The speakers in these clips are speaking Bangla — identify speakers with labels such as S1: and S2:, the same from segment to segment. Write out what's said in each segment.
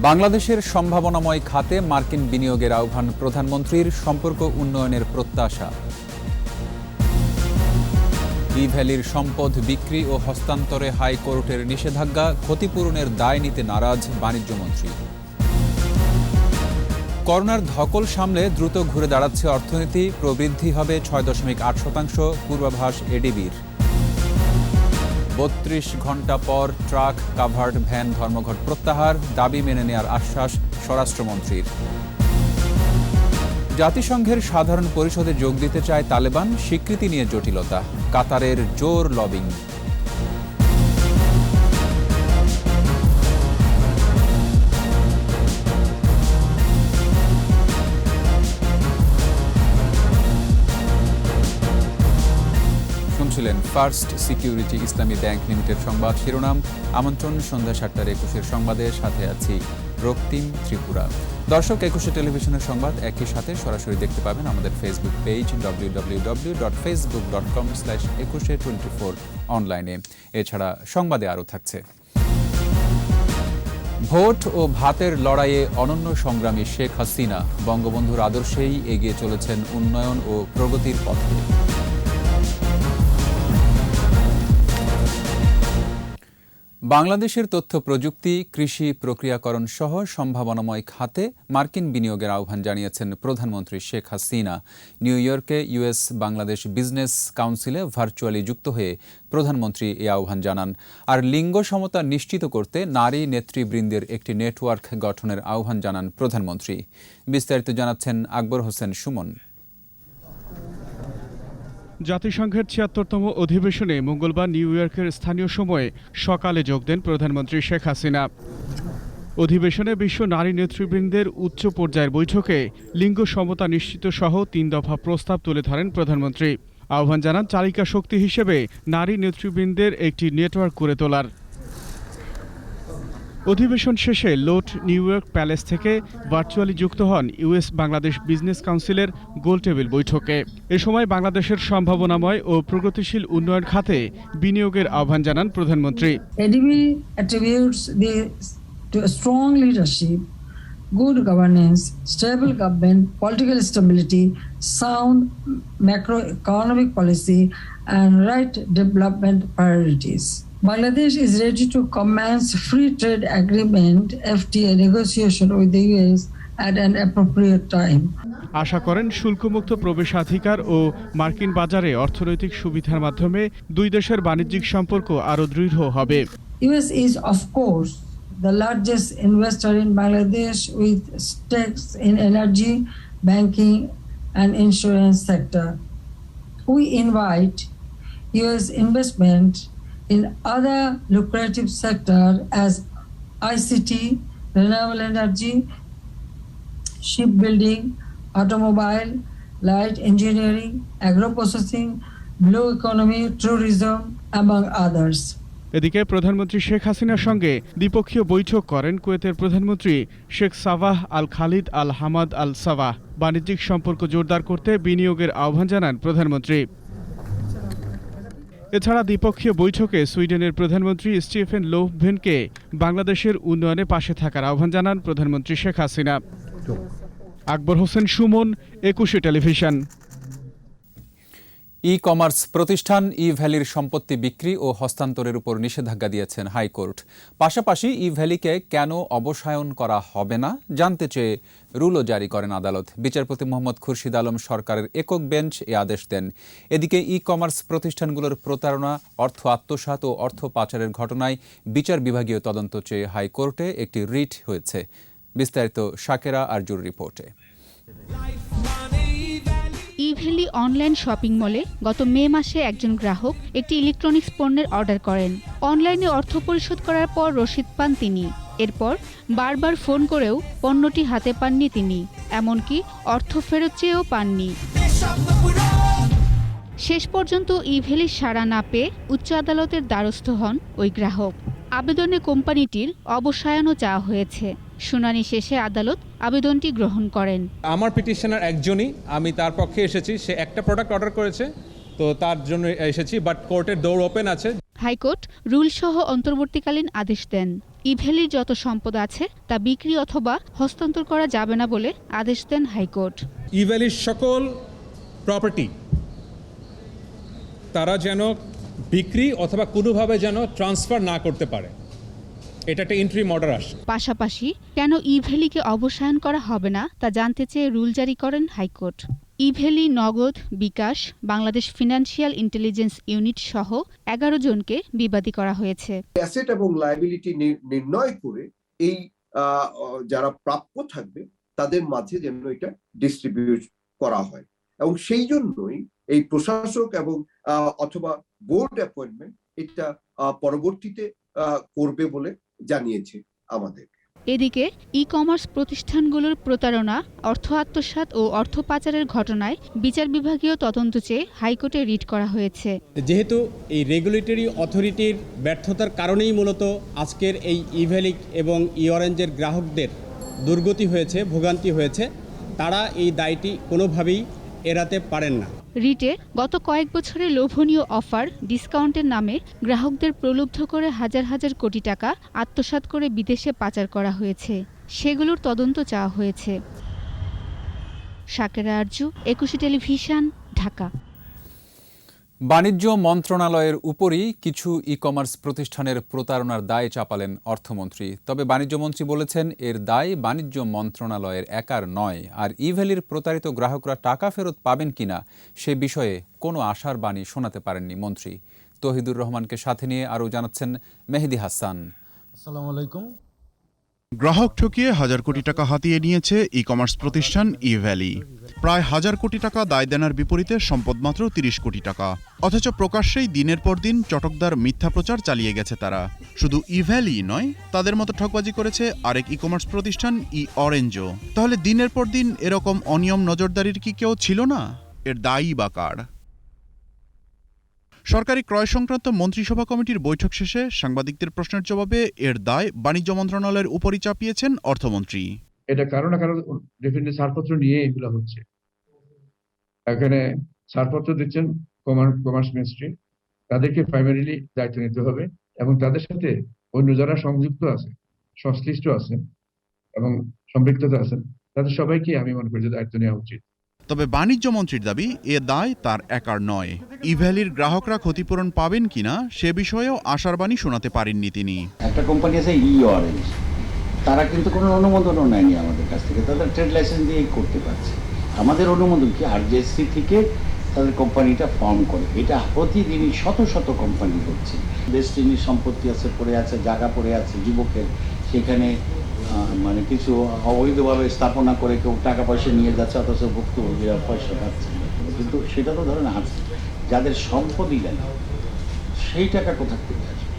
S1: বাংলাদেশের সম্ভাবনাময় খাতে মার্কিন বিনিয়োগের আহ্বান প্রধানমন্ত্রীর, সম্পর্ক উন্নয়নের প্রত্যাশা। ই-ভ্যালির সম্পদ বিক্রি ও হস্তান্তরে হাইকোর্টের নিষেধাজ্ঞা, ক্ষতিপূরণের দায় নিতে নারাজ বাণিজ্যমন্ত্রী। করোনার ধকল সামলে দ্রুত ঘুরে দাঁড়াচ্ছে অর্থনীতি, প্রবৃদ্ধি হবে ৬.৮%, পূর্বাভাস এডিবির। ৩২ ঘণ্টা পর ট্রাক কাভার্ড ভ্যান ধর্মঘট প্রত্যাহার, দাবি মেনে নেওয়ার আশ্বাস স্বরাষ্ট্রমন্ত্রীর। জাতিসংঘের সাধারণ পরিষদে যোগ দিতে চায় তালেবান, স্বীকৃতি নিয়ে জটিলতা, কাতারের জোর লবিং। শুনছিলেন ফার্স্ট সিকিউরিটি ইসলামী ব্যাংক লিমিটেড সংবাদ শিরোনাম। আমন্ত্রণ সন্ধ্যা ৭টার সংবাদের সাথে আছি রক্তিম ত্রিপুরা। দর্শক, একুশে টেলিভিশনের সংবাদ একই সাথে সরাসরি দেখতে পাবেন আমাদের ফেসবুক পেজ www.facebook.com/2124 অনলাইনে। এছাড়া সংবাদে আরও থাকছে। ভোট ও ভাতের লড়াইয়ে অনন্য সংগ্রামী শেখ হাসিনা বঙ্গবন্ধুর আদর্শেই এগিয়ে চলেছেন উন্নয়ন ও প্রগতির পথে। বাংলাদেশের তথ্য প্রযুক্তি, কৃষি প্রক্রিয়াকরণ সহ সম্ভাবনাময় খাতে মার্কিন বিনিয়োগের আহ্বান জানিয়েছেন প্রধানমন্ত্রী শেখ হাসিনা। নিউ ইয়র্কে ইউএস বাংলাদেশ বিজনেস কাউন্সিলে ভার্চুয়ালি যুক্ত হয়ে প্রধানমন্ত্রী এই আহ্বান জানান। আর লিঙ্গ সমতা নিশ্চিত করতে নারী নেতৃবৃন্দের একটি নেটওয়ার্ক গঠনের আহ্বান জানান প্রধানমন্ত্রী। বিস্তারিত জানাচ্ছেন আকবর হোসেন সুমন।
S2: জাতিসংঘের ৭৬তম অধিবেশনে মঙ্গলবার নিউ ইয়র্কের স্থানীয় সময়ে সকালে যোগ দেন প্রধানমন্ত্রী শেখ হাসিনা। অধিবেশনে বিশ্ব নারী নেতৃবৃন্দের উচ্চ পর্যায়ের বৈঠকে লিঙ্গ সমতা নিশ্চিত সহ ৩ দফা প্রস্তাব তুলে ধরেন প্রধানমন্ত্রী। আহ্বান জানান চালিকা শক্তি হিসেবে নারী নেতৃবৃন্দের একটি নেটওয়ার্ক গড়ে তোলার। অধিবেশন শেষে লোট নিউ ইয়র্ক প্যালেস থেকে ভার্চুয়ালি যুক্ত হন ইউএস বাংলাদেশ বিজনেস কাউন্সিলের গোলটেবিল বৈঠকে। এ সময় বাংলাদেশের সম্ভাবনাময় ও প্রগতিশীল উন্নয়ন খাতে বিনিয়োগের আহ্বান জানান প্রধানমন্ত্রী।
S3: ADB attributes to a strong leadership, good governance, stable government, political stability, sound macroeconomic policy, and right development priorities. Bangladesh is ready to commence free trade agreement (FTA) negotiation with the US at an appropriate time.
S2: আশা করেন শুল্কমুক্ত প্রবেশাধিকার ও মার্কিন বাজারে অর্থনৈতিক সুবিধার মাধ্যমে দুই দেশের বাণিজ্যিক সম্পর্ক আরও দৃঢ় হবে।
S3: US is of course the largest investor in Bangladesh with stakes in energy, banking, and insurance sector. We invite US investment in other lucrative sectors as ICT, renewable energy, shipbuilding, automobile, light engineering, agro-processing, blue economy, tourism, among others.
S2: এদিকে প্রধানমন্ত্রী শেখ হাসিনার সঙ্গে দ্বিপক্ষীয় বৈঠক করেন কুয়েতের প্রধানমন্ত্রী Sheikh Sabah Al Khalid Al Hamad Al Sabah. বাণিজ্যিক সম্পর্ক জোরদার করতে বিনিয়োগের আহ্বান জানান প্রধানমন্ত্রী। এছাড়া দ্বিপক্ষীয় বৈঠকে সুইডেনের প্রধানমন্ত্রী স্টিফেন লোফভেনকে বাংলাদেশের উন্নয়নে পাশে থাকার আহ্বান জানান প্রধানমন্ত্রী শেখ হাসিনা। আকবর হোসেন সুমন, একুশে টেলিভিশন।
S1: ই কমার্স প্রতিষ্ঠান ই-ভ্যালির সম্পত্তি বিক্রি ও হস্তান্তরের উপর নিষেধাজ্ঞা দিয়েছেন হাইকোর্ট। পাশাপাশি ই-ভ্যালিকে কেন অবসায়ন করা হবে না জানতে চেয়ে রুলও জারি করেন আদালত। বিচারপতি মোহাম্মদ খুরশিদ আলম সরকারের একক বেঞ্চ এ আদেশ দেন। এদিকে ই কমার্স প্রতিষ্ঠানগুলোর প্রতারণা, অর্থ আত্মসাৎ ও অর্থ পাচারের ঘটনায় বিচার বিভাগীয় তদন্ত চেয়ে হাইকোর্টে একটি রিট হয়েছে। বিস্তারিত শাকেরা আরজুর রিপোর্টে।
S4: ই-ভ্যালি অনলাইন শপিং মলে গত মে মাসে একজন গ্রাহক একটি ইলেকট্রনিক্স পণ্যের অর্ডার করেন। অনলাইনে অর্থ পরিশোধ করার পর রসিদ পান তিনি। এরপর বারবার ফোন করেও পণ্যটি হাতে পাননি তিনি, এমনকি অর্থ ফেরত চেয়েও পাননি। শেষ পর্যন্ত ই-ভ্যালির সাড়া না পেয়ে উচ্চ আদালতের দ্বারস্থ হন ওই গ্রাহক। আবেদনে কোম্পানিটির অবসায়নও চাওয়া হয়েছে। শুনানি শেষে আদালত আবেদনটি গ্রহণ করেন।
S5: আমার পিটিশনার একজনই, আমি তার পক্ষে এসেছি। সে একটা প্রোডাক্ট অর্ডার করেছে, তো তার জন্য এসেছি, বাট কোর্টের ডোর ওপেন আছে।
S4: হাইকোর্ট রুলসহ অন্তর্বর্তীকালীন আদেশ দেন। ইভ্যালির যত সম্পদ আছে তা বিক্রি অথবা হস্তান্তর করা যাবে না বলে আদেশ দেন হাইকোর্ট।
S5: ইভ্যালির সকল প্রপার্টি তারা যেন বিক্রি অথবা কোনোভাবে যেন ট্রান্সফার না করতে পারে, এটা একটা ইন্টারিম অর্ডার আসে।
S4: পাশাপাশি কেন ইভ্যালিকে অবসায়ন করা হবে না তা জানতে চেয়ে রুল জারি করেন হাইকোর্ট। ইভ্যালি নগদ, বিকাশ, বাংলাদেশ ফিনান্সিয়াল ইন্টেলিজেন্স ইউনিট সহ 11 জনকে বিবাদী করা হয়েছে।
S6: অ্যাসেট এবং লায়াবিলিটি নির্ণয় করে এই যারা প্রাপ্য থাকবে তাদের মাঝে যেন এটা ডিস্ট্রিবিউট করা হয়, এবং সেই জন্যই এই প্রশাসক এবং অথবা বোর্ড অ্যাপয়েন্টমেন্ট এটা পরবর্তীতে করবে বলে জানিয়েছে আমাদের।
S4: এদিকে ই কমার্স প্রতিষ্ঠানগুলোর প্রতারণা, অর্থ আত্মসাৎ ও অর্থ পাচারের ঘটনায় বিচার বিভাগীয় তদন্ত চেয়ে হাইকোর্টে রিট করা হয়েছে।
S7: যেহেতু এই রেগুলেটরি অথরিটির ব্যর্থতার কারণেই মূলত আজকের এই ইভ্যালিক এবং ই-অরেঞ্জের গ্রাহকদের দুর্গতি হয়েছে, ভোগান্তি হয়েছে, তারা এই দায়টি কোনোভাবেই এড়াতে পারেন না।
S4: রিটে গত কয়েক বছরে লোভনীয় অফার, ডিসকাউন্টের নামে গ্রাহকদের প্রলুব্ধ করে হাজার হাজার কোটি টাকা আত্মসাৎ করে বিদেশে পাচার করা হয়েছে, সেগুলোর তদন্ত চাওয়া হয়েছে। শাকেরা আরজু, 21 টেলিভিশন, ঢাকা।
S1: বাণিজ্য মন্ত্রণালয়ের উপরই কিছু ই কমার্স প্রতিষ্ঠানের প্রতারণার দায় চাপালেন অর্থমন্ত্রী। তবে বাণিজ্যমন্ত্রী বলেছেন এর দায় বাণিজ্য মন্ত্রণালয়ের একার নয়, আর ইভ্যালির প্রতারিত গ্রাহকরা টাকা ফেরত পাবেন কিনা সে বিষয়ে কোনো আশার বাণী শোনাতে পারেননি মন্ত্রী। তৌহিদুর রহমানকে সাথে নিয়ে আরও জানাচ্ছেন মেহেদি হাসান।
S8: আসসালামু আলাইকুম।
S9: গ্রাহক ঠকিয়ে হাজার কোটি টাকা হাতিয়ে নিয়েছে ই কমার্স প্রতিষ্ঠান ইভ্যালি। প্রায় 1000 কোটি টাকা দায় দেনার বিপরীতে সম্পদ মাত্র 30 কোটি টাকা। অথচ প্রকাশ্যেই দিনের পর দিন চটকদার মিথ্যা প্রচার চালিয়ে গেছে তারা। শুধু ইভ্যালি নয়, তাদের মতো ঠকবাজি করেছে আরেক ই কমার্স প্রতিষ্ঠান ই-অরেঞ্জও। তাহলে দিনের পর দিন এরকম অনিয়ম নজরদারির কি কেউ ছিল না? এর দায়ী বা কার? সরকারি ক্রয় সংক্রান্ত মন্ত্রিসভা কমিটির বৈঠক শেষে সাংবাদিকদের প্রশ্নের জবাবে এর দায় বাণিজ্য মন্ত্রণালয়ের উপরই চাপিয়েছেন অর্থমন্ত্রী।
S10: এটা কারো না কারো ডেফিনেটলি ছাড়পত্র নিয়ে এগুলো হচ্ছে। এখানে ছাড়পত্র দিচ্ছেন কমার্স মিনিস্ট্রি, তাদেরকে প্রাইমারিলি দায়িত্ব নিতে হবে, এবং তাদের সাথে অন্য যারা সংযুক্ত আছে, সংশ্লিষ্ট আছেন এবং সম্পৃক্ততা আছেন, তাদের সবাইকে আমি মনে করি যে দায়িত্ব নেওয়া উচিত।
S9: তবে বাণিজ্য মন্ত্রীর দাবি এ দায় তার একার নয়। ইভ্যালির গ্রাহকরা ক্ষতিপূরণ পাবেন কিনা সে বিষয়েও আশার বাণী শোনাতে পারেননি তিনি।
S11: একটা কোম্পানি আছে ই-অরেঞ্জ, তারা কিন্তু কোনো অনুমোদনও নেয়নি আমাদের কাছ থেকে, তাদের ট্রেড লাইসেন্স দিয়েই করতে পারছে। আমাদের অনুমোদন কি আরজেসি থেকে তাদের কোম্পানিটা ফর্ম করে, এটা প্রতিদিনই শত শত কোম্পানি করছে। ডেস্টিনির সম্পত্তি আছে, পড়ে আছে, জায়গা পড়ে আছে যুবকের, সেখানে মানে কিছু অবৈধভাবে স্থাপনা করে কেউ টাকা পয়সা নিয়ে যাচ্ছে, অথচ ভুক্তভোগীরা পয়সা পাচ্ছে। কিন্তু সেটা তো ধরেন আছে, যাদের সম্পদই নেই সেই টাকা কোথা থেকে আসবে?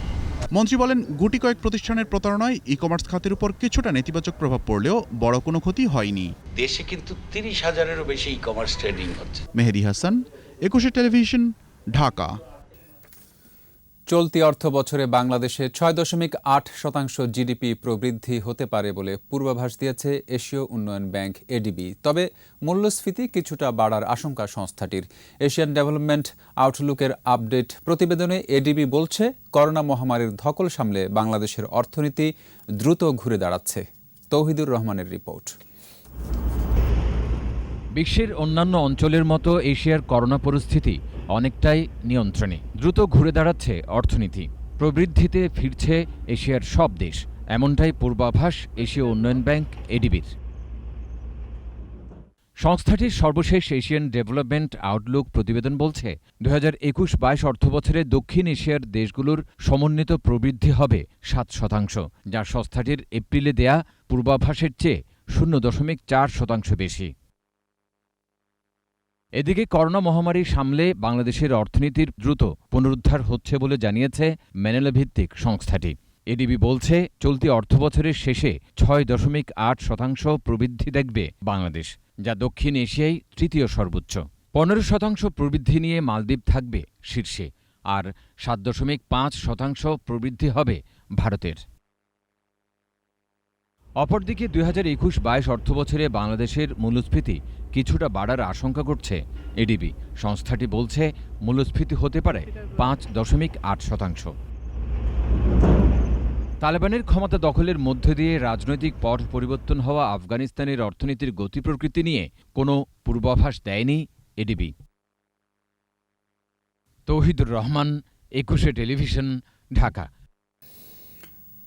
S9: মন্ত্রী বলেন, গুটি কয়েক প্রতিষ্ঠানের প্রতারণায় ই কমার্স খাতের উপর কিছুটা নেতিবাচক প্রভাব পড়লেও বড় কোনো ক্ষতি হয়নি।
S11: দেশে কিন্তু 30,000-এরও বেশি ই কমার্স ট্রেডিং হচ্ছে।
S9: মেহেদি হাসান, 21 টেলিভিশন, ঢাকা।
S1: চলতি অর্থ বছরে বাংলাদেশে 6.8% জিডিপি প্রবৃদ্ধি হতে পারে বলে পূর্বাভাস দিয়েছে এশীয় উন্নয়ন ব্যাংক এডিবি। তবে মূল্যস্ফীতি কিছুটা বাড়ার আশঙ্কা সংস্থাটির। এশিয়ান ডেভেলপমেন্ট আউটলুকের আপডেট প্রতিবেদনে এডিবি বলছে, করোনা মহামারীর ধকল সামলে বাংলাদেশের অর্থনীতি দ্রুত ঘুরে দাঁড়াচ্ছে। তৌহিদুর রহমানের রিপোর্ট।
S12: বিশ্বের অন্যান্য অঞ্চলের মতো এশিয়ার করোনা পরিস্থিতি অনেকটাই নিয়ন্ত্রণে। দ্রুত ঘুরে দাঁড়াচ্ছে অর্থনীতি, প্রবৃদ্ধিতে ফিরছে এশিয়ার সব দেশ, এমনটাই পূর্বাভাস এশীয় উন্নয়ন ব্যাংক এডিবির। সংস্থাটির সর্বশেষ এশিয়ান ডেভেলপমেন্ট আউটলুক প্রতিবেদন বলছে, 2021-22 অর্থবছরে দক্ষিণ এশিয়ার দেশগুলোর সমন্বিত প্রবৃদ্ধি হবে 7%, যা সংস্থাটির এপ্রিলে দেয়া পূর্বাভাসের চেয়ে 0.4% বেশি। এদিকে করোনা মহামারী সামলে বাংলাদেশের অর্থনীতির দ্রুত পুনরুদ্ধার হচ্ছে বলে জানিয়েছে ম্যানিলা ভিত্তিক সংস্থাটি। এডিবি বলছে, চলতি অর্থবছরের শেষে 6.8% প্রবৃদ্ধি দেখবে বাংলাদেশ, যা দক্ষিণ এশিয়ায় তৃতীয় সর্বোচ্চ। 15% প্রবৃদ্ধি নিয়ে মালদ্বীপ থাকবে শীর্ষে, আর 7.5% প্রবৃদ্ধি হবে ভারতের। অপরদিকে 2021-22 অর্থবছরে বাংলাদেশের মূল্যস্ফীতি কিছুটা বাড়ার আশঙ্কা করছে এডিবি। সংস্থাটি বলছে মূল্যস্ফীতি হতে পারে 5.8%। তালেবানের ক্ষমতা দখলের মধ্য দিয়ে রাজনৈতিক পট পরিবর্তন হওয়া আফগানিস্তানের অর্থনীতির গতি প্রকৃতি নিয়ে কোনো পূর্বাভাস দেয়নি এডিবি। তৌহিদুর রহমান, 21 টেলিভিশন, ঢাকা।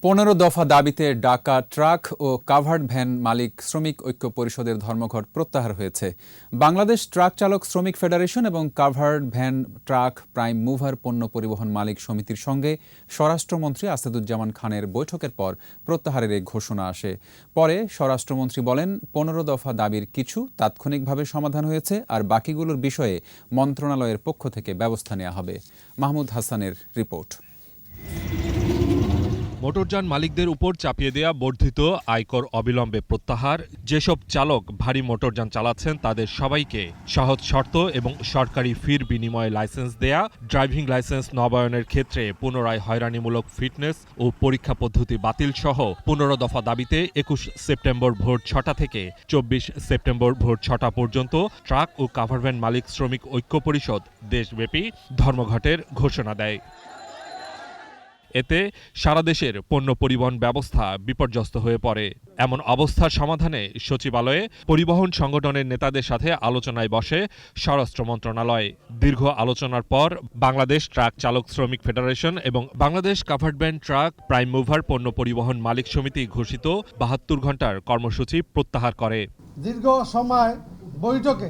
S1: 15 দফা দাবিতে ডাকা ট্রাক ও কাভার্ড ভ্যান মালিক শ্রমিক ঐক্য পরিষদের ধর্মঘট প্রত্যাহার হয়েছে। বাংলাদেশ ট্রাক চালক শ্রমিক ফেডারেশন এবং covered van truck prime mover পণ্য পরিবহন মালিক সমিতির সঙ্গে স্বরাষ্ট্রমন্ত্রী আসাদুজ্জামান খানের বৈঠকের পর প্রত্যাহারের এই ঘোষণা আসে। পরে স্বরাষ্ট্রমন্ত্রী বলেন, 15 দফা দাবির কিছু তাৎক্ষণিকভাবে সমাধান হয়েছে, আর বাকিগুলোর বিষয়ে মন্ত্রণালয়ের পক্ষ থেকে ব্যবস্থা নেওয়া হবে। মাহমুদ হাসানের রিপোর্ট।
S8: মোটরযান মালিকদের উপর চাপিয়ে দেয়া বর্ধিত আয়কর অবিলম্বে প্রত্যাহার, যেসব চালক ভারী মোটরযান চালাচ্ছেন তাদের সবাইকে সহজ শর্ত এবং সরকারি ফির বিনিময়ে লাইসেন্স দেয়া, ড্রাইভিং লাইসেন্স নবায়নের ক্ষেত্রে পুনরায় হয়রানিমূলক ফিটনেস ও পরীক্ষা পদ্ধতি বাতিল সহ 15 দফা দাবিতে 21 সেপ্টেম্বর ভোর 6টা থেকে 24 সেপ্টেম্বর ভোর 6টা পর্যন্ত ট্রাক ও কাভারভ্যান মালিক শ্রমিক ঐক্য পরিষদ দেশব্যাপী ধর্মঘটের ঘোষণা দেয়। এতে সারা দেশের পণ্য পরিবহন ব্যবস্থা বিপর্যস্ত হয়ে পড়ে। এমন অবস্থার সমাধানে সচিবালয়ে পরিবহন সংগঠনের নেতাদের সাথে আলোচনায় বসে স্বরাষ্ট্র মন্ত্রণালয়। দীর্ঘ আলোচনার পর বাংলাদেশ ট্রাক চালক শ্রমিক ফেডারেশন এবং Bangladesh covered van truck prime mover পণ্য পরিবহন মালিক সমিতি ঘোষিত 72 ঘণ্টার কর্মসূচি প্রত্যাহার করে।
S13: দীর্ঘ সময় বৈঠকে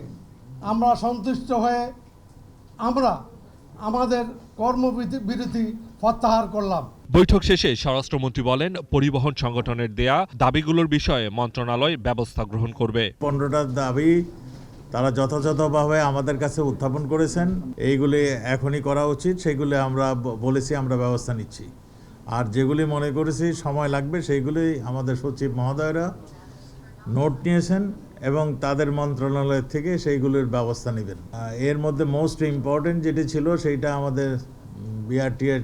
S13: আমরা সন্তুষ্ট হয়ে আমরা আমাদের কর্মবিরতি প্রত্যাহার করলাম।
S8: বৈঠক শেষে স্বরাষ্ট্রমন্ত্রী বলেন, পরিবহন সংগঠনের দেয়া দাবিগুলোর বিষয়ে মন্ত্রণালয় ব্যবস্থা গ্রহণ করবে।
S14: 15টা দাবি তারা যথাযথভাবে আমাদের কাছে উত্থাপন করেছেন, এইগুলি এখনই করা উচিত, সেগুলি আমরা বলেছি আমরা ব্যবস্থা নিচ্ছি। আর যেগুলি মনে করেছি সময় লাগবে সেইগুলি আমাদের সচিব মহোদয়রা নোট নিয়েছেন এবং তাদের মন্ত্রণালয় থেকে সেইগুলির ব্যবস্থা নেবেন। এর মধ্যে মোস্ট ইম্পর্টেন্ট যেটি ছিল সেইটা আমাদের বিআরটিএর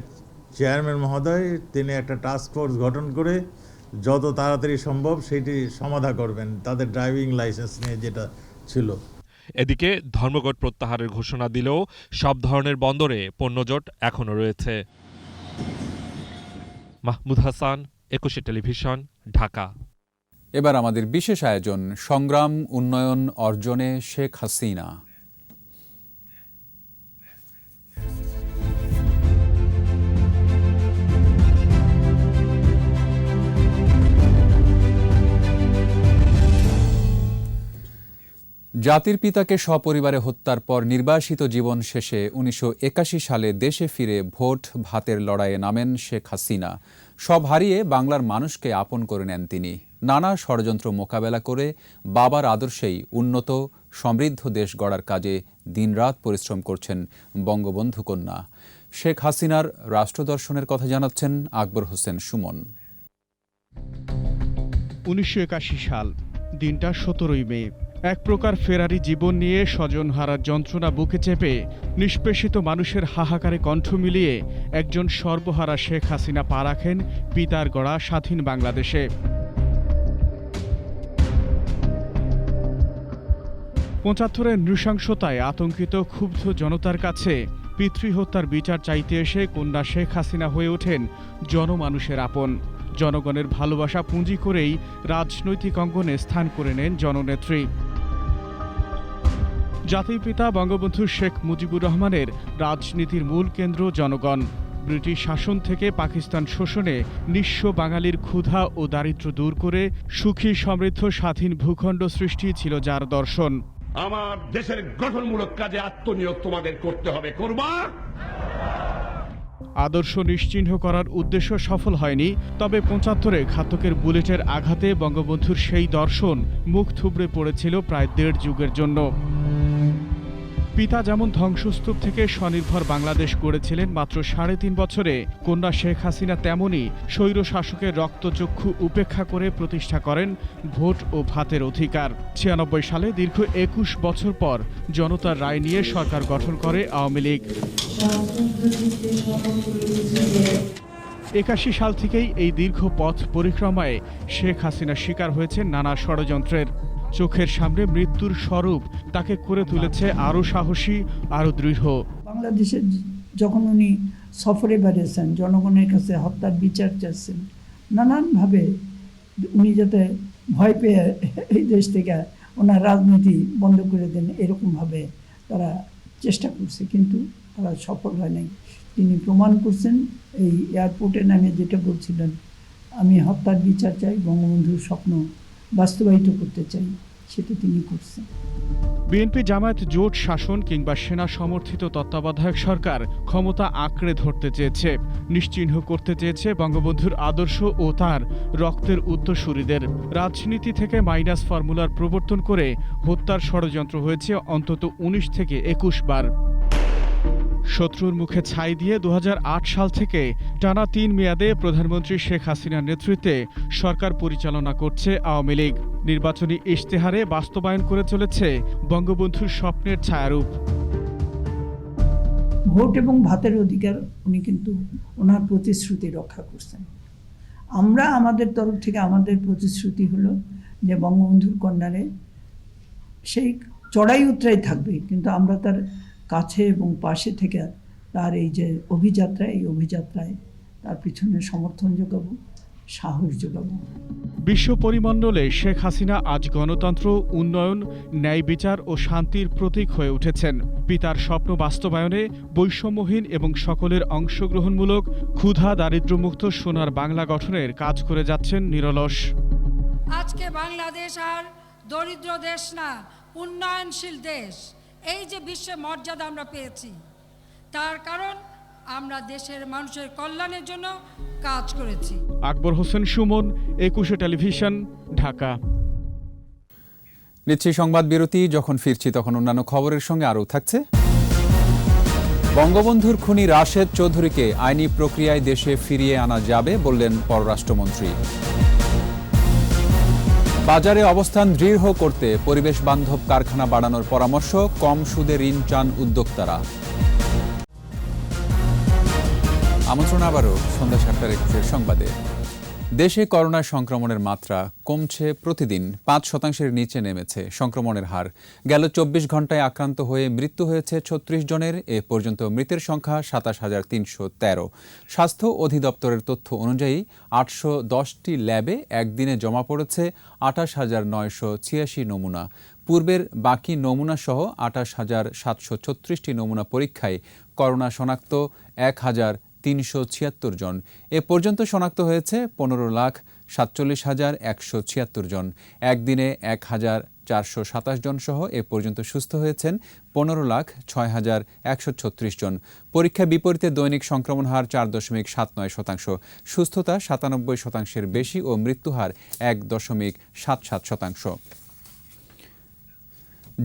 S14: চেয়ারম্যান মহোদয়, তিনি একটা টাস্ক ফোর্স গঠন করে যত তাড়াতাড়ি সম্ভব সেটি সমাধা করবেন তাদের ড্রাইভিং লাইসেন্স নিয়ে যেটা ছিল।
S8: এদিকে ধর্মঘট প্রত্যাহারের ঘোষণা দিলেও সব ধরনের বন্দরে পণ্যজট এখনও রয়েছে। মাহমুদ হাসান, 21 টেলিভিশন, ঢাকা।
S1: এবার আমাদের বিশেষ আয়োজন, সংগ্রাম উন্নয়ন অর্জনে শেখ হাসিনা। জাতির পিতাকে সপরিবারে হত্যার পর নির্বাসিত জীবন শেষে 1981 সালে দেশে ফিরে ভোট ভাতের লড়াইয়ে নামেন শেখ হাসিনা। সব হারিয়ে বাংলার মানুষকে আপন করে নেন তিনি। নানা ষড়যন্ত্র মোকাবেলা করে বাবার আদর্শেই উন্নত সমৃদ্ধ দেশ গড়ার কাজে দিনরাত পরিশ্রম করছেন বঙ্গবন্ধু কন্যা। শেখ হাসিনার রাষ্ট্রদর্শনের কথা জানাচ্ছেন আকবর হোসেন সুমন।
S2: 1981 সাল, দিনটা 17ই মে। এক প্রকার ফেরারি জীবন নিয়ে স্বজনহারার যন্ত্রণা বুকে চেপে নিষ্পেষিত মানুষের হাহাকারে কণ্ঠ মিলিয়ে একজন সর্বহারা শেখ হাসিনা পা রাখেন পিতার গড়া স্বাধীন বাংলাদেশে। 75-এর নৃশংসতায় আতঙ্কিত ক্ষুব্ধ জনতার কাছে পিতৃহত্যার বিচার চাইতে এসে কন্যা শেখ হাসিনা হয়ে ওঠেন জনমানুষের আপন। জনগণের ভালোবাসা পুঁজি করেই রাজনৈতিক অঙ্গনে স্থান করে নেন জননেত্রী। জাতির পিতা বঙ্গবন্ধু শেখ মুজিবুর রহমানের রাজনীতির মূল কেন্দ্র জনগণ। ব্রিটিশ শাসন থেকে পাকিস্তান শোষণে নিঃস্ব বাঙালির ক্ষুধা ও দারিদ্র্য দূর করে সুখী সমৃদ্ধ স্বাধীন ভূখণ্ড সৃষ্টি ছিল যার দর্শন।
S15: আমার দেশের গঠনমূলক কাজে আত্মনিয়োগ তোমাদের করতে হবে, করবা।
S2: আদর্শ নিশ্চিহ্ন করার উদ্দেশ্য সফল হয়নি, তবে 75-এ ঘাতকের বুলেটের আঘাতে বঙ্গবন্ধুর সেই দর্শন মুখ থুবড়ে পড়েছিল প্রায় 1.5 যুগের জন্য। পিতা যেমন ধ্বংসস্তূপ থেকে স্বনির্ভর বাংলাদেশ গড়েছিলেন মাত্র 3.5 বছরে, কন্যা শেখ হাসিনা তেমনই স্বৈর শাসকের রক্তচক্ষু উপেক্ষা করে প্রতিষ্ঠা করেন ভোট ও ভাতের অধিকার। 96 সালে দীর্ঘ 21 বছর পর জনতার রায় নিয়ে সরকার গঠন করে আওয়ামী লীগ। 81 সাল থেকেই এই দীর্ঘ পথ পরিক্রমায় শেখ হাসিনা শিকার হয়েছে নানা ষড়যন্ত্রের। চোখের সামনে মৃত্যুর স্বরূপ তাকে করে তুলেছে আরও সাহসী, আরও দৃঢ়।
S16: বাংলাদেশের যখন উনি সফরে বেরিয়েছেন, জনগণের কাছে হত্যার বিচার চাচ্ছেন, নানানভাবে উনি যাতে ভয় পেয়ে এই দেশ থেকে ওনার রাজনীতি বন্ধ করে দেন, এরকমভাবে তারা চেষ্টা করছে, কিন্তু তারা সফল হয় নাই। তিনি প্রমাণ করছেন, এই এয়ারপোর্টে নামে যেটা বলছিলেন, আমি হত্যার বিচার চাই, বঙ্গবন্ধুর স্বপ্ন বাস্তবায়িত করতে চাই, সেটা তিনি করছেন।
S2: বিএনপি জামায়াত জোট শাসন কিংবা সেনা সমর্থিত তত্ত্বাবধায়ক সরকার ক্ষমতা আঁকড়ে ধরতে চেয়েছে, নিশ্চিহ্ন করতে চেয়েছে বঙ্গবন্ধুর আদর্শ ও তার রক্তের উত্তরসূরিদের। রাজনীতি থেকে মাইনাস ফর্মুলার প্রবর্তন করে হত্যার ষড়যন্ত্র হয়েছে অন্তত 19 থেকে 21 বার। শত্রুর মুখে ছাই দিয়ে 2008 সাল থেকে টানা 3 মেয়াদে প্রধানমন্ত্রী শেখ হাসিনার নেতৃত্বে সরকার পরিচালনা করছে আওয়ামী লীগ। নির্বাচনী ইশতেহারে বাস্তবায়ন করে চলেছে বঙ্গবন্ধুর স্বপ্নের ছায়ারূপ।
S16: ভোট এবং ভাতের অধিকার উনি কিন্তু ওনার প্রতিশ্রুতি রক্ষা করছেন। আমরা আমাদের তরফ থেকে আমাদের প্রতিশ্রুতি হলো যে বঙ্গবন্ধুর কন্যারে সেই চড়াই উতরাই থাকবে, কিন্তু আমরা তার কাছে এবং পাশে থেকে তার এই যে অভিযাত্রা, এই অভিযাত্রায় তার পিছনে সমর্থন যোগাবো, সাহস যোগাবো।
S2: বিশ্ব পরিমণ্ডলে শেখ হাসিনা আজ গণতন্ত্র, উন্নয়ন, ন্যায় বিচার ও শান্তির প্রতীক হয়ে উঠেছেন। পিতার স্বপ্ন বাস্তবায়নে বৈষম্যহীন এবং সকলের অংশগ্রহণমূলক, ক্ষুধা দারিদ্র্যমুক্ত সোনার বাংলা গঠনের কাজ করে যাচ্ছেন নিরলস।
S17: আজকে বাংলাদেশ আর দরিদ্র দেশ না, উন্নয়নশীল দেশ। এই যে বিশ্বে মর্যাদা আমরা পেয়েছি, তার কারণ আমরা দেশের মানুষের কল্যাণের জন্য কাজ করেছি।
S2: আকবর হোসেন সুমন, 21 টেলিভিশন, ঢাকা।
S1: নিচ্ছি সংবাদ বিরতি। যখন ফিরছি তখন অন্যান্য খবরের সঙ্গে আরও থাকছে। বঙ্গবন্ধুর খুনি রাশেদ চৌধুরীকে আইনি প্রক্রিয়ায় দেশে ফিরিয়ে আনা যাবে বললেন পররাষ্ট্রমন্ত্রী। বাজারে অবস্থান দৃঢ় করতে পরিবেশ বান্ধব কারখানা বাড়ানোর পরামর্শ, কম সুদে ঋণ চান উদ্যোক্তারা। আমন্ত্রণ আবারও সন্ধ্যা 7:21 সংবাদে। দেশে করোনা সংক্রমণের মাত্রা কমছে প্রতিদিন, 5% নিচে নেমেছে সংক্রমণের হার। গেল 24 ঘন্টায় আক্রান্ত হয়ে মৃত্যু হয়েছে 36 জনের। এ পর্যন্ত মৃতের সংখ্যা 27,313। স্বাস্থ্য অধিদপ্তরের তথ্য অনুযায়ী 810টি ল্যাবে একদিনে জমা পড়েছে 28,986 নমুনা। পূর্বের বাকি নমুনা সহ 28,736টি নমুনা পরীক্ষায় করোনা শনাক্ত 1,376 জন। এ পর্যন্ত শনাক্ত হয়েছে 15,47,176 জন। একদিনে 1,427 জন সহ এ পর্যন্ত সুস্থ হয়েছেন 15,06,136 জন। পরীক্ষা বিপরীতে দৈনিক সংক্রমণ হার 4.79%, সুস্থতা 97%-এর বেশি ও মৃত্যুহার 1.77%।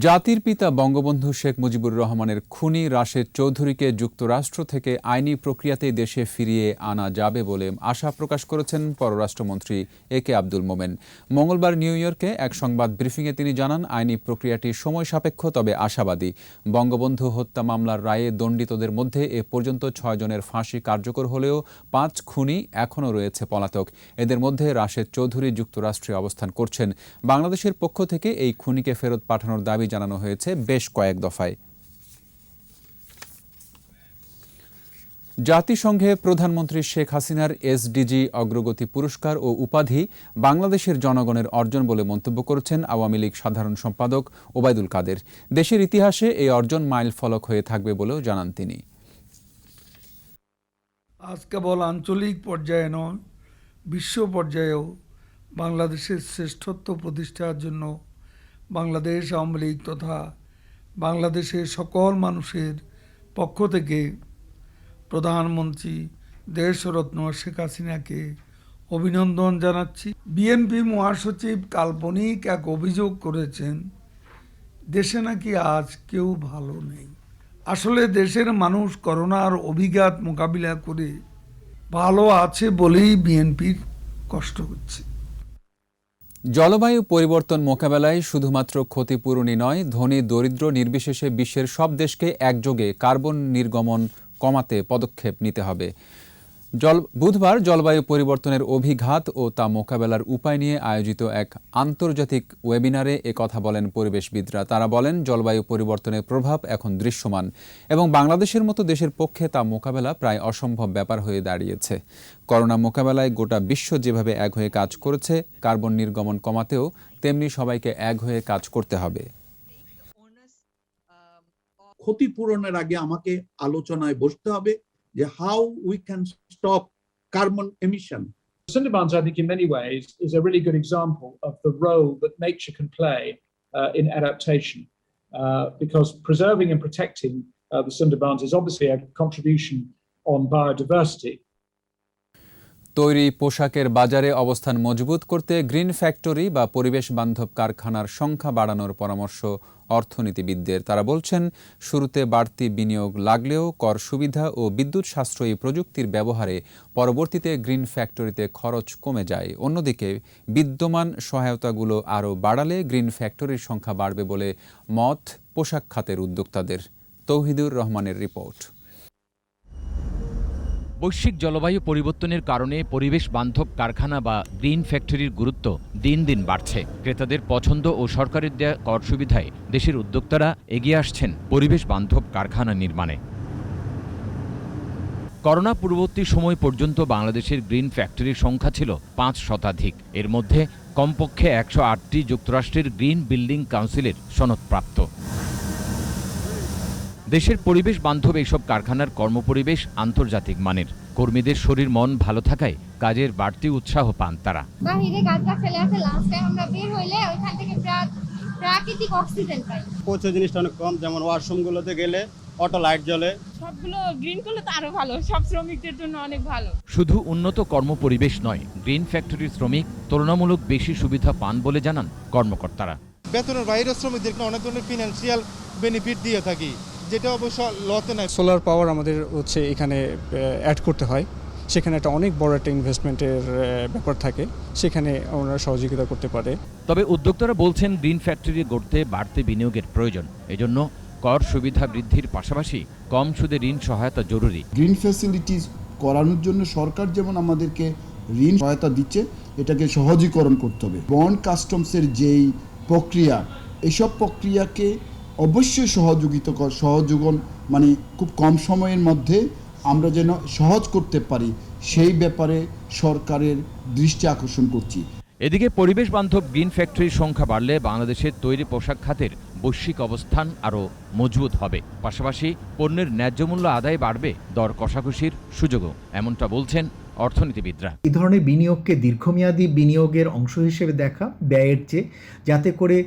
S1: জাতির পিতা বঙ্গবন্ধু শেখ মুজিবুর রহমানের খুনি রাশেদ চৌধুরীকে যুক্তরাষ্ট্র থেকে আইনি প্রক্রিয়াতেই দেশে ফিরিয়ে আনা যাবে বলে আশা প্রকাশ করেছেন পররাষ্ট্রমন্ত্রী একে আব্দুল মোমেন। মঙ্গলবার নিউ ইয়র্কে এক সংবাদ ব্রিফিংয়ে তিনি জানান, আইনি প্রক্রিয়াটি সময় সাপেক্ষ তবে আশাবাদী। বঙ্গবন্ধু হত্যা মামলার রায়ে দণ্ডিতদের মধ্যে এ পর্যন্ত 6 জনের ফাঁসি কার্যকর হলেও 5 খুনি এখনও রয়েছে পলাতক। এদের মধ্যে রাশেদ চৌধুরী যুক্তরাষ্ট্রে অবস্থান করছেন। বাংলাদেশের পক্ষ থেকে এই খুনিকে ফেরত পাঠানোর দাবি জানানো হয়েছে বেশ কয়েক দফায়। জাতিসংঘে প্রধানমন্ত্রী শেখ হাসিনার এসডিজি অগ্রগতি পুরস্কার ও উপাধি বাংলাদেশের জনগণের অর্জন বলে মন্তব্য করেছেন আওয়ামী লীগ সাধারণ সম্পাদক ওবায়দুল কাদের। দেশের ইতিহাসে এই অর্জন মাইল ফলক হয়ে থাকবে বলেও জানান তিনি।
S18: আজ কেবল আঞ্চলিক পর্যায়ে নয়, বিশ্ব পর্যায়েও বাংলাদেশের শ্রেষ্ঠত্ব প্রতিষ্ঠার জন্য বাংলাদেশ আওয়ামী লীগ তথা বাংলাদেশের সকল মানুষের পক্ষ থেকে প্রধানমন্ত্রী দেশরত্ন শেখ হাসিনাকে অভিনন্দন জানাচ্ছি। বিএনপি মহাসচিব কাল্পনিক এক অভিযোগ করেছেন, দেশে নাকি আজ কেউ ভালো নেই। আসলে দেশের মানুষ করোনার অভিঘাত মোকাবিলা করে ভালো আছে বলেই বিএনপির কষ্ট হচ্ছে।
S1: জলবায়ু পরিবর্তন মোকাবেলায় শুধুমাত্র ক্ষতিপূরণই নয়, ধনী দরিদ্র নির্বিশেষে বিশ্বের সব দেশকে একযোগে কার্বন নির্গমন কমাতে পদক্ষেপ নিতে হবে। বুধবার জলবায়ু পরিবর্তনের অভিঘাত ও তা মোকাবেলার উপায় নিয়ে আয়োজিত এক আন্তর্জাতিক ওয়েবিনারে একথা বলেন পরিবেশবিদরা। তারা বলেন, জলবায়ু পরিবর্তনের প্রভাব এখন দৃশ্যমান এবং বাংলাদেশের মতো দেশের পক্ষে তা মোকাবেলা প্রায় অসম্ভব ব্যাপার হয়ে দাঁড়িয়েছে। করোনা মোকাবেলায় গোটা বিশ্ব যেভাবে এক হয়ে কাজ করেছে, কার্বন নির্গমন কমাতেও তেমনি সবাইকে এক হয়ে কাজ করতে হবে।
S19: ক্ষতিপূরণের আগে আমাকে আলোচনায় বসতে হবে যে how we can stop carbon emission.
S20: Sundarbans, I think, in many ways, is a really good example of the role that nature can play in adaptation, because preserving and protecting the Sundarbans is obviously a contribution on biodiversity.
S1: তৈরি পোশাকের বাজারে অবস্থান মজবুত করতে গ্রিন ফ্যাক্টরি বা পরিবেশ বান্ধব কারখানার সংখ্যা বাড়ানোর পরামর্শ অর্থনীতিবিদদের। তারা বলছেন, শুরুতে বাড়তি বিনিয়োগ লাগলেও কর সুবিধা ও বিদ্যুৎ সাশ্রয়ী প্রযুক্তির ব্যবহারে পরবর্তীতে গ্রিন ফ্যাক্টরিতে খরচ কমে যায়। অন্যদিকে বিদ্যমান সহায়তাগুলো আরও বাড়ালে গ্রিন ফ্যাক্টরির সংখ্যা বাড়বে বলে মত পোশাক খাতের উদ্যোক্তাদের। তৌহিদুর রহমানের রিপোর্ট।
S12: বৈশ্বিক জলবায়ু পরিবর্তনের কারণে পরিবেশ বান্ধব কারখানা বা গ্রিন ফ্যাক্টরির গুরুত্ব দিন দিন বাড়ছে। ক্রেতাদের পছন্দ ও সরকারের দেয়া কর সুবিধায় দেশের উদ্যোক্তারা এগিয়ে আসছেন পরিবেশ বান্ধব কারখানা নির্মাণে। করোনা পূর্ববর্তী সময় পর্যন্ত বাংলাদেশের গ্রিন ফ্যাক্টরির সংখ্যা ছিল ৫ শতাধিক। এর মধ্যে কমপক্ষে ১০৮টি যুক্তরাষ্ট্রের গ্রিন বিল্ডিং কাউন্সিলের সনদপ্রাপ্ত। দেশের পরিবেশ বান্ধব এইসব কারখানার কর্মপরিবেশ আন্তর্জাতিক মানের। কর্মীদের শরীর মন ভালো থাকায় কাজের বাড়তি উৎসাহ পান তারা।
S21: প্রাকৃতিক অক্সিজেন পাই। প্রচুর জিনিসটা অনেক কম, যেমন ওয়াশরুমগুলোতে গেলে অটো লাইট জ্বলে। সবগুলো গ্রিন করলে তো আরো ভালো, সব শ্রমিকদের জন্য অনেক ভালো।
S12: শুধু উন্নত কর্মপরিবেশ নয়, গ্রিন ফ্যাক্টরির শ্রমিক তুলনামূলক বেশি সুবিধা পান বলে জানান কর্মকর্তারা।
S22: বেতনের বাইরেও শ্রমিকদেরকে অনেক ধরনের ফিনান্সিয়াল বেনিফিট দিয়ে থাকি, যেটা অবশ্য লতে নাই।
S23: সোলার পাওয়ার আমাদের এখানে অ্যাড করতে হয়, সেখানে একটা অনেক বড় একটা ইনভেস্টমেন্টের ব্যাপার থাকে, সেখানে ওনারা সহযোগিতা করতে পারে।
S12: তবে উদ্যোক্তারা বলছেন, গ্রিন ফ্যাক্টরি গড়তে বাড়তি বিনিয়োগের প্রয়োজন। এজন্য কর সুবিধা বৃদ্ধির পাশাপাশি কম সুদে ঋণ সহায়তা জরুরি।
S24: গ্রিন ফ্যাসিলিটিস করানোর জন্য সরকার যেমন আমাদেরকে ঋণ সহায়তা দিচ্ছে, এটাকে সহজীকরণ করতে হবে। বন্ড কাস্টমসের যেই প্রক্রিয়া, এসব প্রক্রিয়াকে অবশ্যই সহযোগন মানে খুব কম সময়ের মধ্যে আমরা যেন সহজ করতে পারি, সেই ব্যাপারে সরকারের দৃষ্টি আকর্ষণ করছি।
S12: এদিকে পরিবেশ বান্ধব গ্রিন ফ্যাক্টরির সংখ্যা বাড়লে বাংলাদেশের তৈরি পোশাক খাতের বৈশ্বিক অবস্থান আরও মজবুত হবে। পাশাপাশি পণ্যের ন্যায্য মূল্য আদায় বাড়বে, দর কষাকষির সুযোগও, এমনটা বলছেন অর্থনীতিবিদরা।
S25: এই ধরনের বিনিয়োগকে দীর্ঘমেয়াদী বিনিয়োগের অংশ হিসেবে দেখা ব্যয়ের চেয়ে, যাতে করে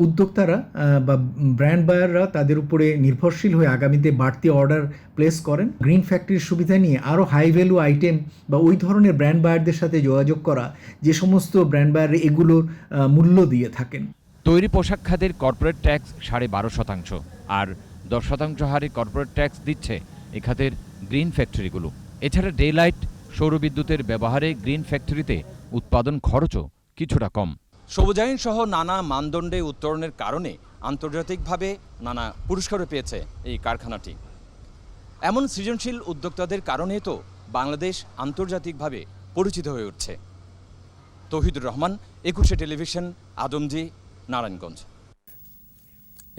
S25: উদ্যোক্তারা বা ব্র্যান্ড বায়াররা তাদের উপরে নির্ভরশীল হয়ে আগামীতে বাড়তি অর্ডার প্লেস করেন। গ্রিন ফ্যাক্টরির সুবিধা নিয়ে আরও হাই ভ্যালু আইটেম বা ওই ধরনের ব্র্যান্ড বায়ারদের সাথে যোগাযোগ করা, যে সমস্ত ব্র্যান্ড বায়ার এগুলোর মূল্য দিয়ে থাকেন।
S12: তৈরি পোশাক খাতের কর্পোরেট ট্যাক্স 12.5%, আর 10% হারে কর্পোরেট ট্যাক্স দিচ্ছে এ খাতের গ্রিন ফ্যাক্টরিগুলো। এছাড়া ডে লাইট সৌরবিদ্যুতের ব্যবহারে গ্রিন ফ্যাক্টরিতে উৎপাদন খরচও কিছুটা কম। সবুজায়ন সহ নানা মানদণ্ডে উত্তরণের কারণে আন্তর্জাতিকভাবে নানা পুরস্কারও পেয়েছে এই কারখানাটি। এমন সৃজনশীল উদ্যোক্তাদের কারণে তো বাংলাদেশ আন্তর্জাতিকভাবে পরিচিত হয়ে উঠছে। তৌহিদুর রহমান, 21 টেলিভিশন, আদমজি, নারায়ণগঞ্জ।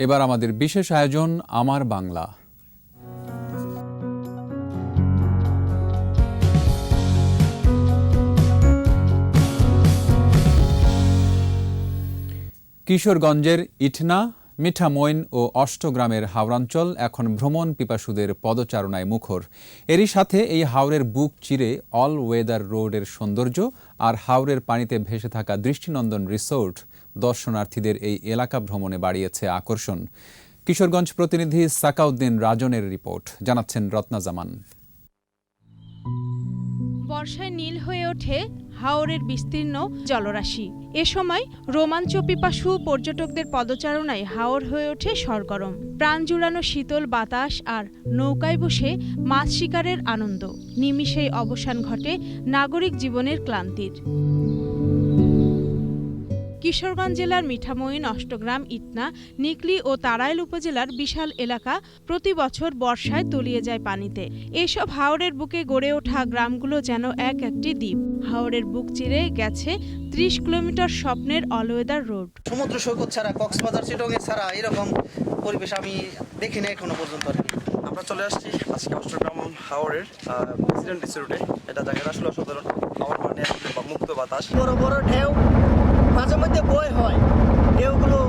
S1: এবার আমাদের বিশেষ আয়োজন আমার বাংলা। কিশোরগঞ্জের ইটনা, মিঠামইন ও অষ্টগ্রামের হাওড়াঞ্চল এখন ভ্রমণ পিপাসুদের পদচারণায় মুখর। এরই সাথে এই হাওরের বুক চিরে অল ওয়েদার রোডের সৌন্দর্য আর হাওরের পানিতে ভেসে থাকা দৃষ্টিনন্দন রিসোর্ট দর্শনার্থীদের এই এলাকা ভ্রমণে বাড়িয়েছে আকর্ষণ। কিশোরগঞ্জ প্রতিনিধি সাকাউদ্দিন রাজনের রিপোর্ট, জানাচ্ছেন রত্না জামান।
S26: বর্ষায় নীল হয়ে ওঠে হাওরের বিস্তীর্ণ জলরাশি। এ সময় রোমাঞ্চ পিপাসু পর্যটকদের পদচারণায় হাওর হয়ে ওঠে সরগরম। প্রাণ জুড়ানো শীতল বাতাস আর নৌকায় বসে মাছ শিকারের আনন্দ, নিমিষেই অবসান ঘটে নাগরিক জীবনের ক্লান্তির। কিশোরগঞ্জ জেলার মিঠামইন, অষ্টগ্রাম, ইটনা, নিকলি ও তাড়াইল উপজেলার বিশাল এলাকা প্রতি বছর বর্ষায় তলিয়ে যায় পানিতে। এসব হাওরের বুকে গড়ে ওঠা গ্রামগুলো যেন এক একটি দ্বীপ। হাওরের বুক চিরে গেছে ৩০ কিলোমিটার স্বপ্নের অলওয়েদার রোড।
S3: সমুদ্র সৈকত ছাড়া, কক্সবাজার, চিটগং ছাড়া এরকম পরিবেশ আমি দেখিনি এখনো পর্যন্ত।
S4: আমরা চলে আসছি আজকে অষ্টগ্রাম হাওরের প্রেসিডেন্ট রিসোর্টে। এটা জায়গাটা আসলে অসাধারণ। হাওর মানে মুক্ত বাতাস,
S3: বড় বড় ঢেউ মাঝে মধ্যে বই হয়। ঢেউগুলো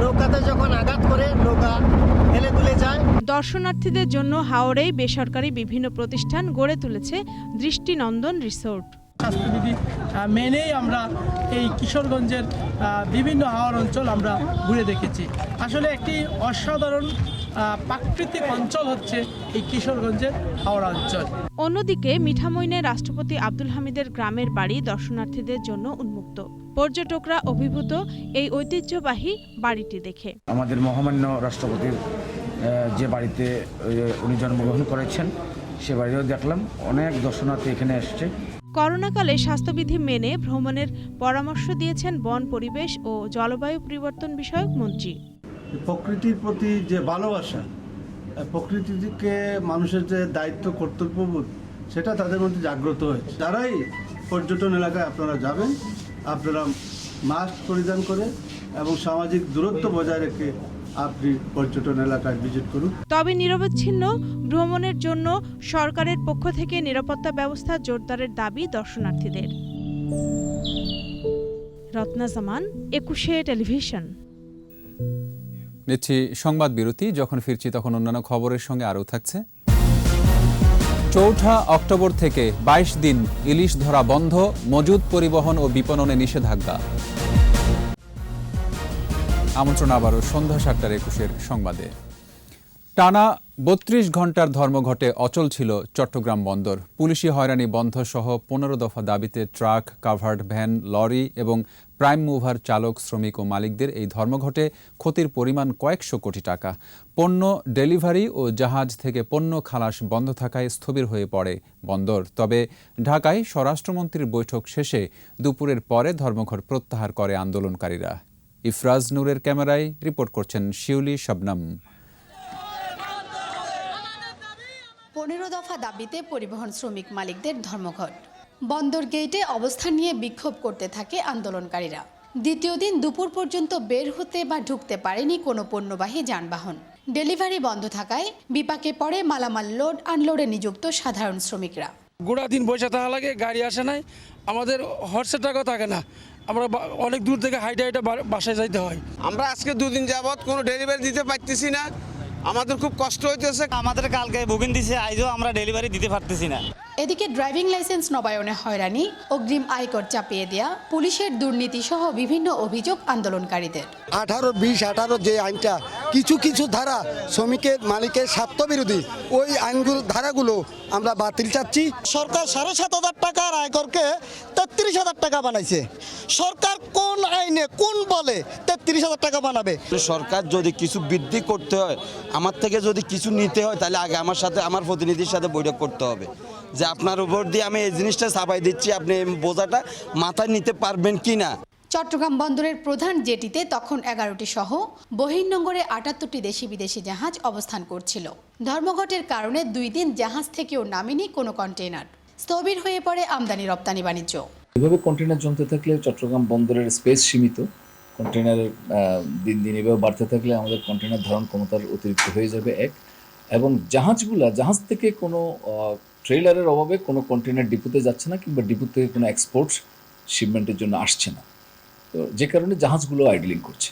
S3: নৌকাতে যখন আঘাত করে নৌকা হেলে দুলে যায়।
S26: দর্শনার্থীদের জন্য হাওরেই বেসরকারি বিভিন্ন প্রতিষ্ঠান গড়ে তুলেছে দৃষ্টিনন্দন রিসোর্ট।
S5: স্বাস্থ্যবিধি মেনেই আমরা এই কিশোরগঞ্জের বিভিন্ন হাওর অঞ্চল আমরা ঘুরে দেখেছি। আসলে একটি অসাধারণ প্রাকৃতিক অঞ্চল হচ্ছে এই কিশোরগঞ্জের হাওড়া অঞ্চল।
S26: অন্যদিকে মিঠামইনে রাষ্ট্রপতি আব্দুল হামিদের গ্রামের বাড়ি দর্শনার্থীদের জন্য উন্মুক্ত। পর্যটকরা অভিভূত এই ঐতিহ্যবাহী বাড়িটি দেখে।
S6: আমাদের মহামান্য রাষ্ট্রপতির যে বাড়িতে উনি জন্মগ্রহণ করেছেন সে বাড়িও দেখলাম। অনেক দর্শনার্থী এখানে এসছে।
S26: করোনাকালে স্বাস্থ্যবিধি মেনে ভ্রমণের পরামর্শ দিয়েছেন বন, পরিবেশ ও জলবায়ু পরিবর্তন বিষয়ক মন্ত্রী।
S7: প্রকৃতির প্রতি যে ভালোবাসা, প্রকৃতিকে মানুষের যে দায়িত্ব, কর্তব্যবোধ, সেটা তাদের মধ্যে জাগ্রত হয়েছে। যারাই পর্যটন এলাকায় আপনারা যাবেন, আপনারা মাস্ক পরিধান করে এবং সামাজিক দূরত্ব বজায় রেখে আপনি পর্যটন এলাকায় ভিজিট করুন।
S26: তবে নিরবচ্ছিন্ন ভ্রমণের জন্য সরকারের পক্ষ থেকে নিরাপত্তা ব্যবস্থা জোরদারের দাবি দর্শনার্থীদের। রত্না জামান, ২১শে টেলিভিশন।
S1: নিচ্ছি সংবাদ বিরতি। যখন ফিরছি তখন অন্যান্য খবরের সঙ্গে আরও থাকছে। ৪ অক্টোবর থেকে ২২ দিন ইলিশ ধরা বন্ধ, মজুদ পরিবহন ও বিপণনে নিষেধাজ্ঞা। আমন্ত্রণ আবারও সন্ধ্যা ৭:২১ সংবাদে। টানা ৩২ ঘণ্টার ধর্মঘটে অচল ছিল চট্টগ্রাম বন্দর। পুলিশি হয়রানি বন্ধ সহ ১৫ দফা দাবিতে ট্রাক, কাভার্ড ভ্যান, লরি এবং প্রাইম মুভার চালক, শ্রমিক ও মালিকদের এই ধর্মঘটে ক্ষতির পরিমাণ কয়েকশো কোটি টাকা। পণ্য ডেলিভারি ও জাহাজ থেকে পণ্য খালাস বন্ধ থাকায় স্থবির হয়ে পড়ে বন্দর। তবে ঢাকায় স্বরাষ্ট্রমন্ত্রীর বৈঠক শেষে দুপুরের পরে ধর্মঘট প্রত্যাহার করে আন্দোলনকারীরা। ইফরাজ নূরের ক্যামেরায় রিপোর্ট করছেন শিউলি শবনম।
S10: ১৫ দফা দাবিতে পরিবহন শ্রমিক মালিকদের ধর্মঘট। বন্দর গেটে অবস্থান নিয়ে বিক্ষোভ করতে থাকে আন্দোলনকারীরা। দ্বিতীয় দিন দুপুর পর্যন্ত বের হতে বা ঢুকতে পারেনি কোনো পণ্যবাহী যানবাহন। ডেলিভারি বন্ধ থাকায় বিপাকে পড়ে মালামাল লোড আনলোডে নিযুক্ত সাধারণ শ্রমিকরা।
S5: গোটা দিন বসে থাকা লাগে, গাড়ি আসে নাই, আমাদের হর্সের টাকাও থাকে না, আমরা অনেক দূর থেকে হাইটে হাইটে বাসায় যাইতে হয়।
S27: আমরা আজকে 2 দিন যাবত কোনো ডেলিভারি দিতে পারতেছি না, আমাদের খুব কষ্ট হইতেছে।
S28: আমাদের কালকে বুকিং দিছে, আজও আমরা ডেলিভারি দিতে পারতেছি না।
S10: এদিকে ড্রাইভিং লাইসেন্স নবায়নে হয়রানি, অগ্রিম আয়কর চাপিয়ে দেয়া, পুলিশের দুর্নীতি সহ বিভিন্ন অভিযোগ আন্দোলনকারীদের।
S29: 18, 20, 18 যে আইনটা কিছু কিছু ধারা শ্রমিকের মালিকের স্বার্থবিরোধী, ওই আইনগুলো ধারাগুলো আমরা বাতিল চাচ্ছি।
S27: সরকার 7,500 টাকার আয়করকে 33,000 টাকা বানাইছে। সরকার কোন আইনে কোন বলে 33,000 টাকা বানাবে?
S4: সরকার যদি কিছু বৃদ্ধি করতে হয়, আমার থেকে যদি কিছু নিতে হয়, তাহলে আগে আমার সাথে, আমার প্রতিনিধির সাথে বৈঠক করতে হবে যে আপনার উপর দিয়ে আমি এই জিনিসটা চাপাই দিচ্ছি, আপনি এই বোঝাটা মাথায় নিতে পারবেন কি না।
S10: চট্টগ্রাম বন্দরের প্রধান জেটিতে তখন 11টি সহ বহির্নোঙরে 78টি দেশি বিদেশি জাহাজ অবস্থান করছিল। ধর্মঘটের কারণে 2 দিন জাহাজ থেকেও নামেনি কোনো কন্টেইনার। স্থবির হয়ে পড়ে আমদানি রপ্তানি বাণিজ্য।
S30: এভাবে কন্টেইনার জমতে থাকলে চট্টগ্রাম বন্দরের স্পেস সীমিত, কন্টেইনারের দিন দিন এভাবে বাড়তে থাকলে আমাদের কন্টেইনার ধারণ ক্ষমতার অতিরিক্ত হয়ে যাবে এক, এবং জাহাজ থেকে কোনো ট্রেলারের অভাবে কোনো কন্টেইনার ডিপুতে যাচ্ছে না, কিংবা ডিপু থেকে কোনো এক্সপোর্ট শিপমেন্টের জন্য আসছে না, তো যে কারণে জাহাজগুলো আইডলিং করছে।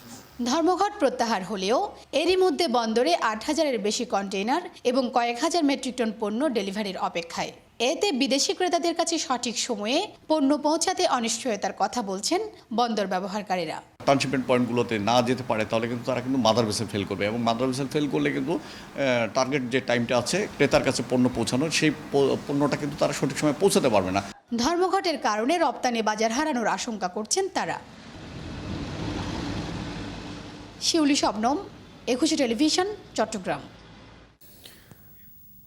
S10: ধর্মঘট প্রত্যাহার হলেও এরই মধ্যে বন্দরে 8,000-এর বেশি কন্টেইনার এবং কয়েক হাজার মেট্রিক টন পণ্য ডেলিভারির অপেক্ষায়। এতে বিদেশি ক্রেতাদের কাছে সঠিক সময়ে পণ্য পৌঁছাতে অনিশ্চয়তার কথা বলছেন বন্দর ব্যবহারকারীরা।
S31: ট্রান্সশিপমেন্ট পয়েন্টগুলোতে না যেতে পারে তাহলে কিন্তু তারা কিন্তু মাদার ভেসেল ফেল করবে, এবং মাদার ভেসেল ফেল করলে কিন্তু টার্গেট যে টাইমটা আছে ক্রেতার কাছে পণ্য পৌঁছানোর, সেই পণ্যটা কিন্তু তারা সঠিক সময় পৌঁছাতে পারবে না।
S10: ধর্মঘটের কারণে রপ্তানি বাজার হারানোর আশঙ্কা করছেন তারা। শিউলি শবনম, 21শে টেলিভিশন, চট্টগ্রাম।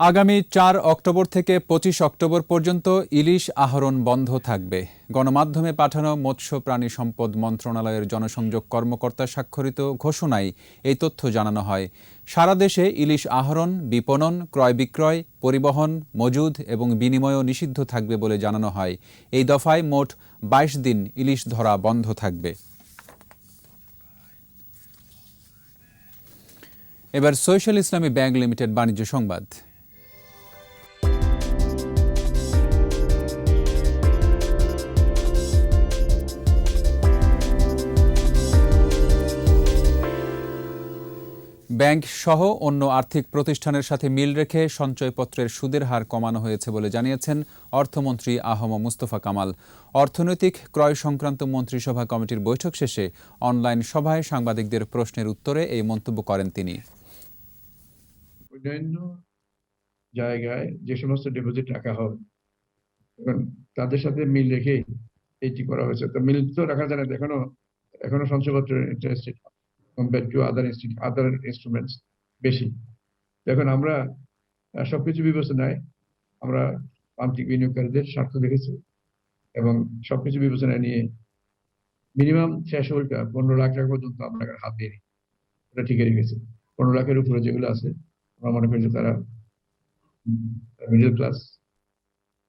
S1: আগামী 4 অক্টোবর থেকে 25 অক্টোবর পর্যন্ত ইলিশ আহরণ বন্ধ থাকবে। গণমাধ্যমে পাঠানো মৎস্য প্রাণী সম্পদ মন্ত্রণালয়ের জনসংযোগ কর্মকর্তা স্বাক্ষরিত ঘোষণায় এই তথ্য জানানো হয়। সারা দেশে ইলিশ আহরণ, বিপণন, ক্রয় বিক্রয়, পরিবহন, মজুদ এবং বিনিময়ও নিষিদ্ধ থাকবে বলে জানানো হয়। এই দফায় মোট 22 দিন ইলিশ ধরা বন্ধ থাকবে। এবার সোশ্যাল ইসলামী ব্যাংক লিমিটেড বাণিজ্য সংবাদ। ব্যাংক সহ অন্য আর্থিক প্রতিষ্ঠানের সাথে মিল রেখে সঞ্চয়পত্রের সুদের হার কমানো হয়েছে বলে জানিয়েছেন অর্থমন্ত্রী আহম মুস্তফা কামাল। অর্থনৈতিক ক্রয় সংক্রান্ত মন্ত্রিসভা কমিটির বৈঠক শেষে অনলাইন সভায় সাংবাদিকদের প্রশ্নের উত্তরে এই মন্তব্য করেন তিনি।
S2: অন্যান্য জায়গায় যে সমস্ত ডিপোজিট রাখা হবে তাদের সাথে মিল রেখে এটি করা হয়েছে। তো মিল তো রাখা যায় না, এখনো সঞ্চয়পত্রের interest compare to other instruments বেশি। এখন আমরা সবকিছু বিবেচনায় আমরা প্রান্তিক বিনিয়োগকারীদের স্বার্থ দেখেছি এবং সবকিছু বিবেচনায় নিয়ে মিনিমাম থ্রেশহোল্ডটা 15 লাখ টাকা পর্যন্ত আমরা হাত দিয়ে ওটা ঠিক রেখেছি। 15 লাখের উপরে যেগুলো আছে আমরা মনে করি যে তারা মিডল ক্লাস